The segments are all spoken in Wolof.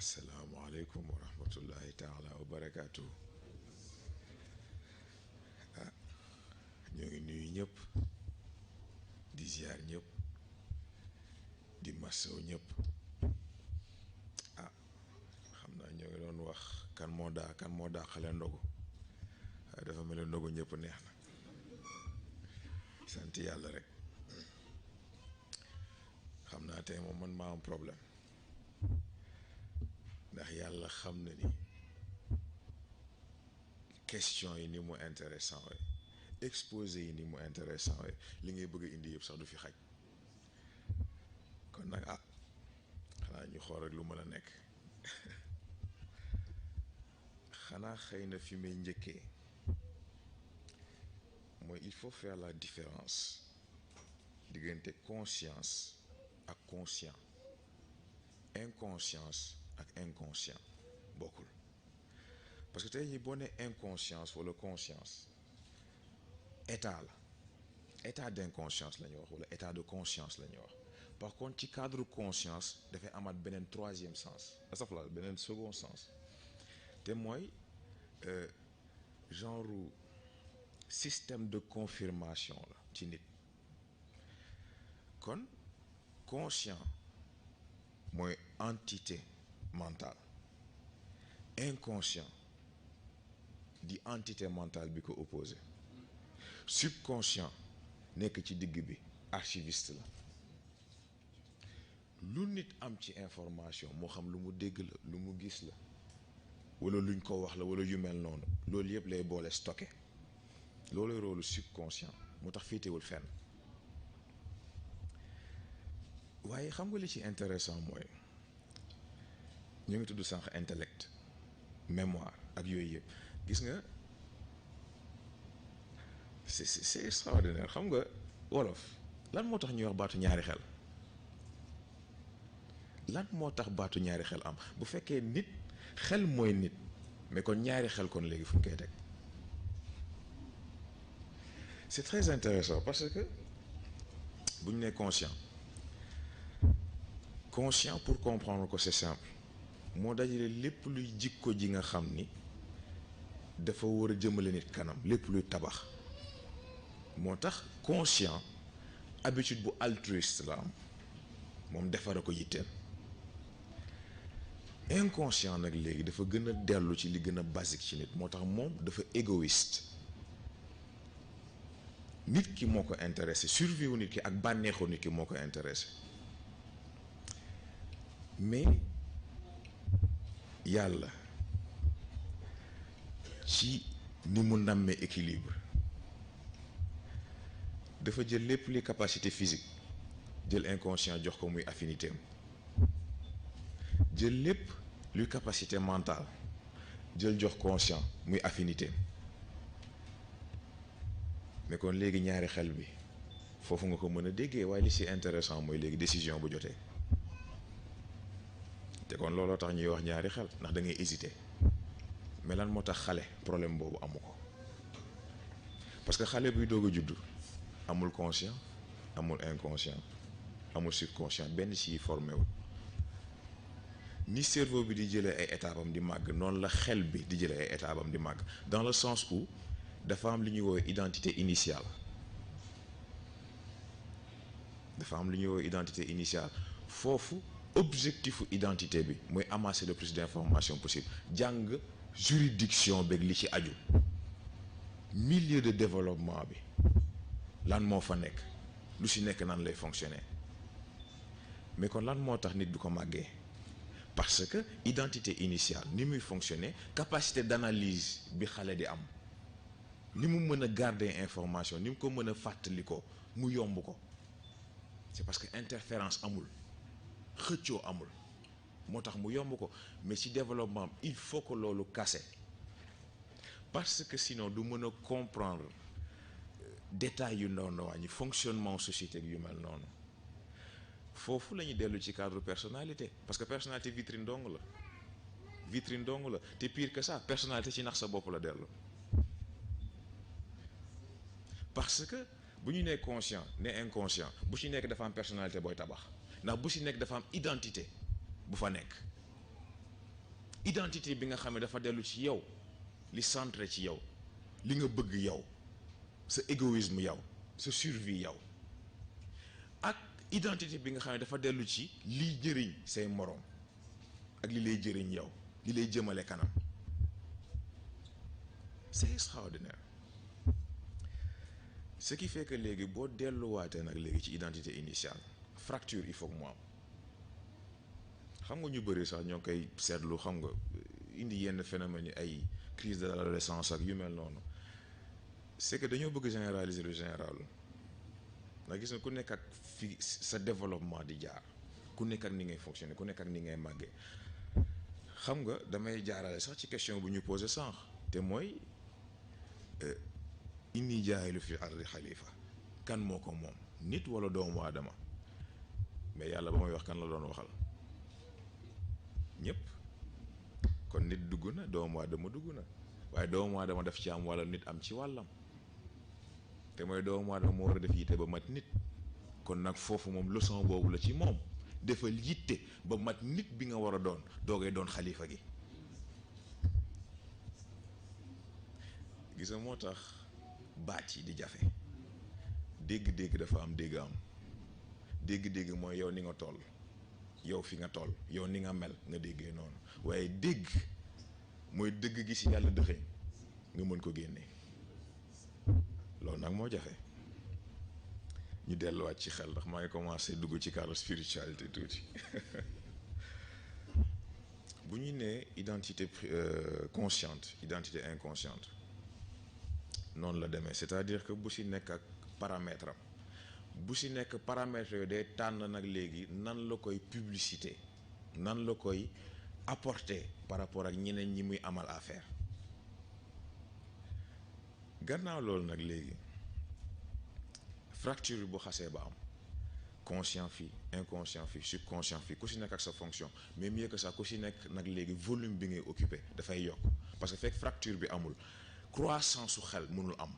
asalaamualeykum wa rahmatullahi taala wa barakaatu. Ñoo ngi nuyu ñëpp di ziar ñëpp di masaw ñëpp. Xam naa ñoo ngi doon wax kan moo daa xale ndogu waaye dafa mel ne ndogu ñëpp neex na. sant yàlla rek. xam naa tey moom man maa am problème ndax yàlla xam na ni question yi ni mu intéressant we exposé yi ni mu intéressant we li ngay bëgg a indi yëpp sax du fi xaj. kon nag xanaa ñu xool rek lu mën a nekk. xanaa xëy na fi may njëkkee mooy il faut faire la différence diggante conscience ak conscient. Inconscience ak inconscient bokkul parce que tey jii boo nee inconscience wala conscience état la état d'inconscience la ñuy wax wala état de conscience la ñuy wax. par contre ci cadre conscience dafay amaat beneen troisième sens asafla beneen second sens te mooy genre système de confirmation la ci nit. kon conscient mooy entité mentale, inconscient di entité mentale bi ko opposé, subconscient nekk ci digg bi archiviste la. lu nit am ci information moo xam lu mu dégg la lu mu gis la wala luñ ko wax la wala yu mel noonu loolu yëpp lay boole stocké. loolu rôle subconscient moo tax féetewul fenn. waaye xam nga li ci intéressant mooy ñu ngi tudd sànq intellect mémoire ak yooyu yëpp gis nga c'est extraordinaire. xam nga wolof lan moo tax ñuy wax baatu ñaari xel. lan moo tax baatu ñaari xel am bu fekkee nit xel mooy nit mais kon ñaari xel kon léegi fu ñu koy teg. c'est très intéressant parce que bu ñu nee conscient pour comprendre ko c'est simple moo dajale lépp luy jikko ji nga xam ni dafa war a jëmale nit kanam lépp luy tabax. moo tax conscient habitude bu altruiste la am moom defara ko yitteel. inconscient nag léegi dafa gën a dellu ci li gën a basique ci nit moo tax moom dafa égoïste. nit ki moo ko intéressé survie wu nit ki ak bànneexu nit ki moo ko intéressé mais yàlla ci ni mu nammee équilibre dafa jël lépp li capacité physique jël inconscient jox ko muy affinité am jël lépp luy capacité mentale jël jox conscient muy affinité am mais kon léegi ñaari xel bi foofu nga ko mën a déggee waaye li ci intéressant mooy léegi décision bu jotee te kon looloo tax ñuy wax ñaari xel ndax da ngay hésiter mais lan moo tax xale problème boobu amu ko parce que xale buy doog a juddu amul conscient amul inconscient amul subconscient benn ci formé wu ni cerveau bi di jëlee ay étapes am di màgg noonu la xel bi di jëlee ay étapes am di màgg dans le sens où dafa am li ñuy woowee identité initiale. dafa am li ñuy woowee identité initiale foofu objectifu identité bi mooy amasser le plus d'informations possible jàng juridiction beeg li ci aju milieu de développement bi lan moo fa nekk lu ci nekk nan lay fonctionner mais kon lan moo tax nit du ko màggee parce que identité initiale ni muy fonctionner capacité d'analyse bi xale di am ni mu mën a garder information ni mu ko mën a fàttali ko mu yomb ko c'est parce que interférence amul xëccoo amul moo tax mu yomb ko mais ci développement il faut que loolu kase parce que sinon du mën a comprendre détails yu ndaw ndawaan ñi fonctionnement société yu mel noonu foofu la ñuy dellu ci cadre personnalité parce que personnalité vitrine dong la te pire que ça personnalité ci nax sa bopp la dellu parce que bu ñu nee conscient ne inconscient bu ci nekk dafa am personnalité booy tabax ndax bu ci nekk dafa am identité bu fa nekk identité bi nga xam ne dafa dellu ci yow li centré ci yow li nga bëgg yow sa égoïsme yow sa survie yow ak identité bi nga xam ne dafa dellu ci liy jëriñ say moroom ak li lay jëriñ yow li lay jëmale kanam. C'est extraordinaire. Ce qui fait que léegi boo delluwaatee nag léegi ci identité initiale fracture il faut que mu am xam nga ñu bëri sax ñoo koy seetlu xam nga indi yenn phénomènes yi ay crise de l'adolescence ak yu mel noonu c'est que dañoo bëgg généraliser lu général ndax gis nga ku nekk ak fi sa développement di jaar ku nekk ak ni ngay fonctionner ku nekk ak ni ngay màggee xam nga damay jaarale sax ci question bu ñu posé sànq te mooy inni jaayilu fi ardi xalifa kan moo ko moom nit wala doomu aadama mais yàlla ba may wax kan la doon waxal ñëpp kon nit dugg na doomu aadama dugg na waaye doomu aadama daf ci am wala nit am ci wàllam te mooy doomu aadama moo war a def yitte ba mat nit kon nag foofu moom leçon boobu la ci moom defal yitte ba mat nit bi nga war a doon doogay doon xalifa gi. gis nga moo tax baat yi di jafe dégg-dégg dafa am dégg am dégg-dégg mooy yow ni nga toll yow fi nga toll yow ni nga mel nga déggee noonu waaye dégg mooy dëgg gi ci yàlla dëxëñ nga mën ko génnee loolu nag moo jafe ñu delluwaat ci xel ndax maa ngi commencé dugg ci cadre spiritualité tuuti bu ñu nee identité consciente identité inconsciente noonu la demee c'est-à-dire que bu ci nekk ak paramètre am bu ci nekk paramètre yooyu day tànn nag léegi nan la koy publicité nan la koy apporter par rapport ak ñeneen ñi muy amal affaire gannaaw loolu nag léegi fracture bu xasee ba am conscient fii inconscient fii subconscient fii ku ci nekk ak sa fonction mais mieux que ça ku ci nekk nag léegi volume bi ngay occupé dafay yokk parce que fekk fracture bi amul croissance su xel mënul am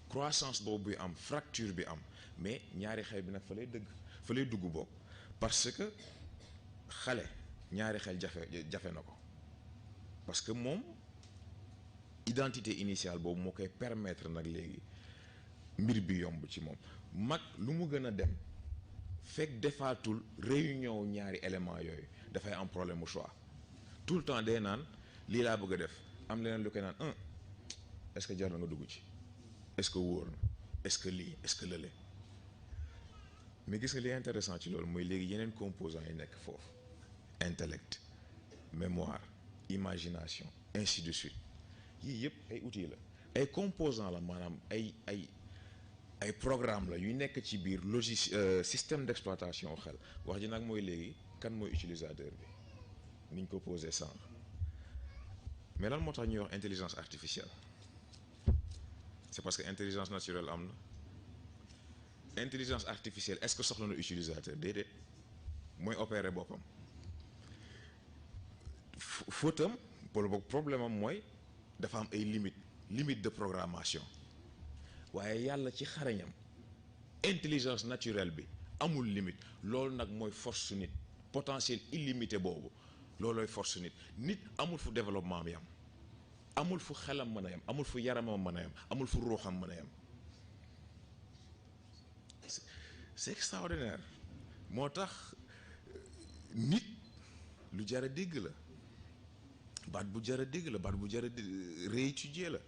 croissance boobu bi am fracture bi am mais ñaari xel bi nag fa lay dugg bokk parce que xale ñaari xel jafe na ko parce que moom identité initiale boobu moo koy permettre nag léegi mbir bi yomb ci moom mag lu mu gën a dem fekk defaatul réunion ñaari élément yooyu dafay am problème mu choix tout le temps day naan lii laa bëgg a def am leneen lu koy naan est-ce que jar na nga dugg ci est-ce que wóor na est-ce que lii est-ce que lële mais gis nga li intéressant ci loolu mooy léegi yeneen composants yi nekk foofu intellect mémoire imagination ainsi de suite yii yëpp ay outils la ay composants la maanaam ay programme la yu nekk ci biir système d'exploitation xel wax ji nag mooy léegi kan mooy utilisateur bi niñ ko posé sànq mais lan moo tax ñuy wax intelligence artificielle c'est parce que intelligence naturelle am na intelligence artificielle est-ce que soxla na utilisateur déedéet mooy opérer boppam fautam pour boog problème am mooy dafa am ay limites de programmation waaye yàlla ci xarañam intelligence naturelle bi amul limite loolu nag mooy force su nit potentiel illimité boobu loolooy force su nit amul fu développement bi am amul fu xelam mën a yam amul fu yaramam mën a yam amul fu ruuxam mën a yam c'est extraordinaire moo tax nit lu jar a dégg la baat bu jar a dégg la baat bu jar a réétudier la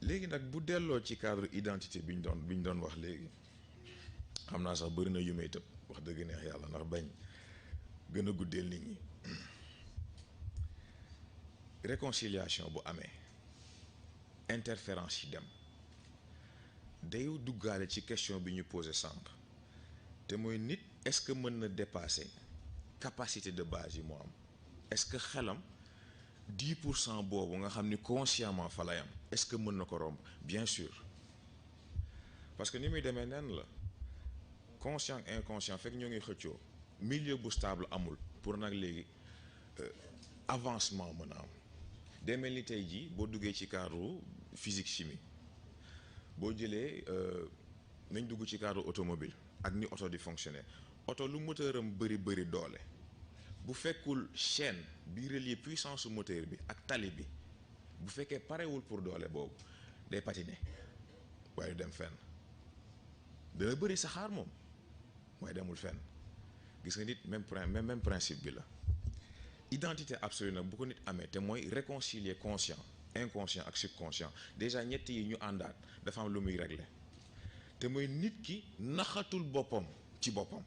léegi nag bu delloo ci cadre identité bi ñu doon wax léegi xam naa sax bëri na yu may tëb wax dëgg neex yàlla ndax bañ gën a guddeel nit ñi réconciliation bu amee interférence yi dem day duggaale ci question bi ñu posé sànq te mooy nit est-ce que mën na dépasser capacité de base yi moo am est-ce que xelam 10% boobu nga xam ni consciemment fa lay am est-ce que mën na ko romb bien sûr parce que ni muy demee nen la conscient inconscient fekk ñoo ngi xëccoo milieu bu stable amul pour nag léegi avancement mën a am day mel ni tey jii boo duggee ci cadre physique chimie boo jëlee nañ dugg ci cadre automobile ak ni oto di fonctionner oto lu moteur am bëri doole bu fekkul chaîne bi relier puissance moteur bi ak tali bi bu fekkee parewul pour doole boobu day patiner waaye dem fenn dana bëri saxaar moom waaye demul fenn. gis nga nit même principe bi la identité absolue nag bu ko nit amee te mooy réconcilier conscient inconscient ak subconscient déjà ñett yi ñu àndaat dafa am lu muy régler te mooy nit ki naxatul boppam ci boppam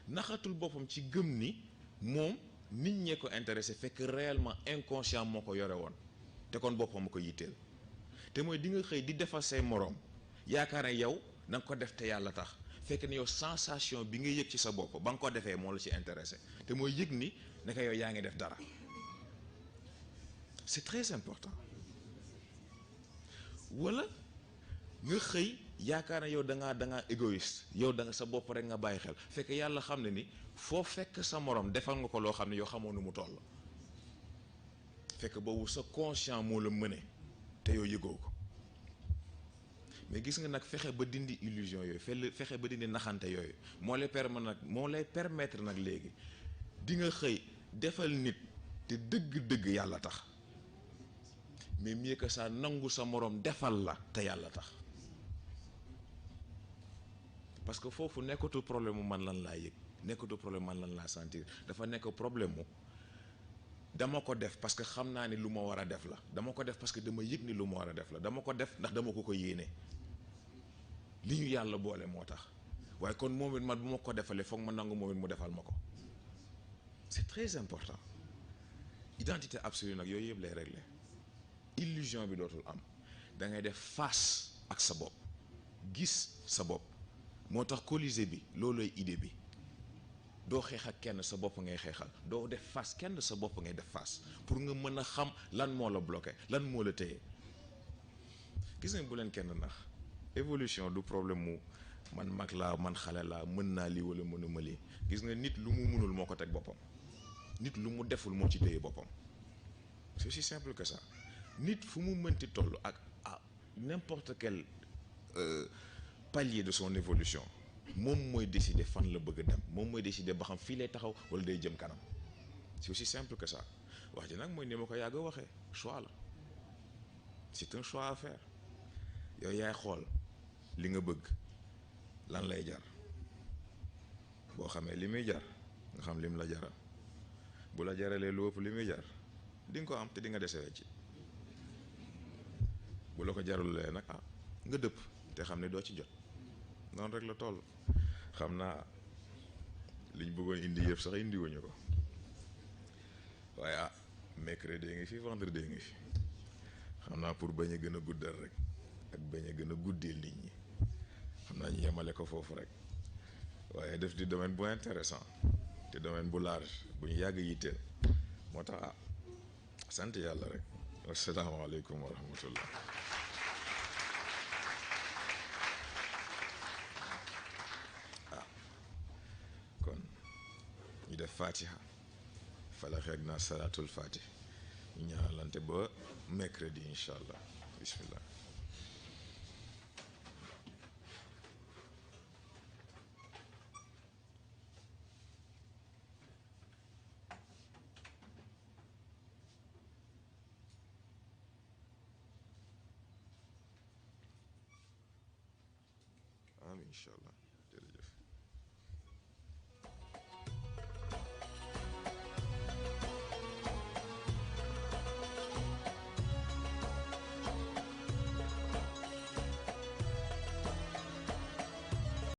naxatul boppam ci gëm ni moom nit ñee ko intéressé fekk réellement inconscient moo ko yore woon te kon boppam ma ko yitteel te mooy di nga xëy di defal say moroom yaakaar ne yow na nga ko def te yàlla tax fekk ne yow sensation bi nga yëg ci sa bopp ba nga ko defee moo la ci intéressé te mooy yëg ni naka yow yaa ngi def dara c'est très important. wala nga xëy yaakaar ne yow da ngaa égoïste yow da nga sa bopp rek nga bàyyi xel fekk yàlla xam ne ni foo fekk sa morom defal nga ko loo xam ne yow xamoo nu mu toll fekk boobu sa conscient moo la mëne te yow yëgoo ko. mais gis nga nag fexe ba dindi illusion yooyu fexe ba dindi naxante yooyu moo lay permettre nag léegi di nga xëy defal nit te dëgg-dëgg yàlla tax mais mieux que ça nangu sa moroom defal la te yàlla tax parce que foofu nekkatu problème mu man lan laa yëg nekkatu problème man lan laa sentir dafa nekk problème mu dama ko def parce que xam naa ni lu ma war a def la dama ko def parce que dama yëg ni lu ma war a def la dama ko def ndax dama ko yéene li ñu yàlla boole moo tax waaye kon moom it man bu ma ko defalee foog ma nangu moom it mu defal ma ko c'est très important. identité absolue nag yooyu yëpp lay régler illusion bi dootul am da ngay def face ak sa bopp gis sa bopp moo tax Colisée bi loolooy idée bi doo xeex ak kenn sa bopp ngay xeexal doo def face kenn sa bopp ngay def face pour nga mën a xam lan moo la bloqué lan moo la téye gis nga bu leen kenn nax évolution du problème mu man mag laa man xale laa mën naa lii wala mënuma lii gis nga nit lu mu mënul moo ko teg boppam nit lu mu deful moo ci téye boppam c'est aussi simple que ça nit fu mu mënti toll ak à n'importe quel palier de son évolution moom mooy décider fan la bëgg a dem moom mooy décider ba xam fii lay taxaw wala day jëm kanam c'est aussi simple que ça wax ji nag mooy ni ma ko yàgg a waxee choix la c'est un choix à faire yow yaay xool li nga bëgg lan lay jar boo xamee li muy jar nga xam lim la jaral bu la jaralee lu ëpp li muy jar di nga ko am te di nga desee ci bu la ko jarulee nag nga dëpp te xam ne doo ci jot noonu rek la toll xam naa liñ bëggoon indi yëpp sax indi wuñu ko waaye mercredi ngi fi vendredi ngi fi xam naa pour bañ a gën a guddal rek ak bañ a gën a guddeel nit ñi xam naa ñu yemale ko foofu rek waaye def di domaine bu intéressant te domaine bu large bu ñu yàgg yitteel moo tax sant yàlla rek asalaamaaleykum wa rahmatullah. kon ñu def fatiha falax ak naa salaatul fatih ñu ñaanalante ba mercredi incha allah bismillah. Amin incha allah.